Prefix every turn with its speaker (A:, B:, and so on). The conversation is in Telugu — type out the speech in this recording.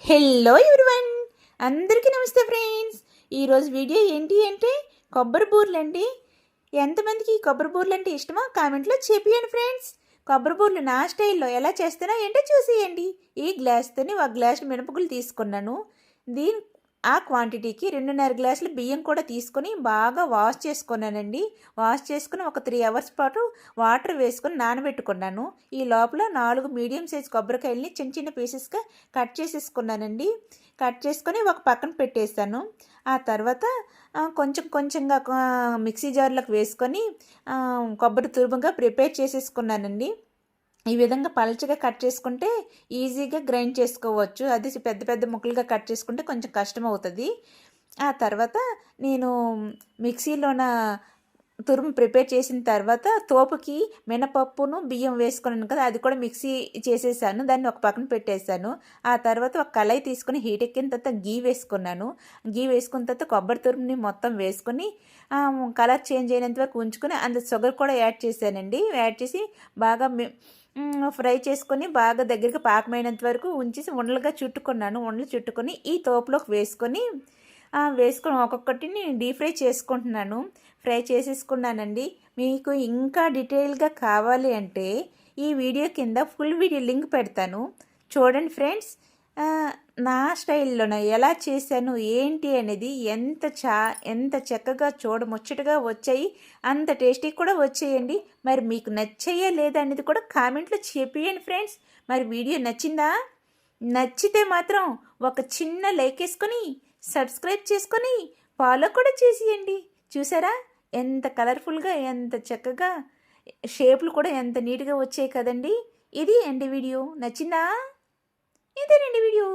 A: హలో ఎవ్రీవన్, అందరికీ నమస్తే ఫ్రెండ్స్. ఈరోజు వీడియో ఏంటి అంటే కొబ్బరి బూరెలు అండి. ఎంతమందికి కొబ్బరి బూరెలు అంటే ఇష్టమో కామెంట్లో చెప్పియండి ఫ్రెండ్స్. కొబ్బరి బూరెలు నా స్టైల్లో ఎలా చేస్తానో ఏంటో చూసేయండి. ఈ గ్లాస్తోని ఒక గ్లాస్ మినపగుళ్ళు తీసుకున్నాను. దీని ఆ క్వాంటిటీకి 2.5 గ్లాసులు బియ్యం కూడా తీసుకొని బాగా వాష్ చేసుకున్నానండి. వాష్ చేసుకుని ఒక 3 అవర్స్ పాటు వాటర్ వేసుకొని నానబెట్టుకున్నాను. ఈ లోపల 4 మీడియం సైజ్ కొబ్బరికాయలని చిన్న చిన్న పీసెస్గా కట్ చేసేసుకున్నానండి. కట్ చేసుకొని ఒక పక్కన పెట్టేస్తాను. ఆ తర్వాత కొంచెం కొంచెంగా మిక్సీ జార్లోకి వేసుకొని కొబ్బరి తురుముగా ప్రిపేర్ చేసేసుకున్నానండి. ఈ విధంగా పలచగా కట్ చేసుకుంటే ఈజీగా గ్రైండ్ చేసుకోవచ్చు. అది పెద్ద పెద్ద ముక్కలుగా కట్ చేసుకుంటే కొంచెం కష్టం అవుతుంది. ఆ తర్వాత నేను మిక్సీలోన తురుము ప్రిపేర్ చేసిన తర్వాత తోపుకి మినపప్పును బియ్యం వేసుకున్నాను కదా, అది కూడా మిక్సీ చేసేసాను. దాన్ని ఒక పక్కన పెట్టేశాను. ఆ తర్వాత ఒక కళాయి తీసుకొని హీట్ ఎక్కిన తర్వాత గీ వేసుకున్నాను. గీ వేసుకున్న తర్వాత కొబ్బరి తురుముని మొత్తం వేసుకొని కలర్ చేంజ్ అయినంత వరకు ఉంచుకొని అందులో షుగర్ కూడా యాడ్ చేశానండి. యాడ్ చేసి బాగా ఫ్రై చేసుకొని బాగా దగ్గరికి పాకమైనంత వరకు ఉంచేసి ఉండలుగా చుట్టుకున్నాను. ఉండలు చుట్టుకొని ఈ తోపులోకి వేసుకొని ఒక్కొక్కటిని డీప్ ఫ్రై చేసుకుంటున్నాను. ఫ్రై చేసేసుకున్నానండి. మీకు ఇంకా డీటెయిల్గా కావాలి అంటే ఈ వీడియో కింద ఫుల్ వీడియో లింక్ పెడతాను, చూడండి ఫ్రెండ్స్. నా స్టైల్లోన ఎలా చేశాను ఏంటి అనేది ఎంత చక్కగా చూడముచ్చటగా వచ్చాయి, అంత టేస్టీ కూడా వచ్చేయండి. మరి మీకు నచ్చాయా లేదా అనేది కూడా కామెంట్లో చెప్పేయండి ఫ్రెండ్స్. మరి వీడియో నచ్చిందా? నచ్చితే మాత్రం ఒక చిన్న లైక్ వేసుకొని సబ్స్క్రైబ్ చేసుకొని ఫాలో కూడా చేసేయండి. చూసారా ఎంత కలర్ఫుల్గా, ఎంత చక్కగా, షేపులు కూడా ఎంత నీట్గా వచ్చాయి కదండి. ఇది అండి వీడియో. నచ్చిందా? ఇదేనండి వీడియో.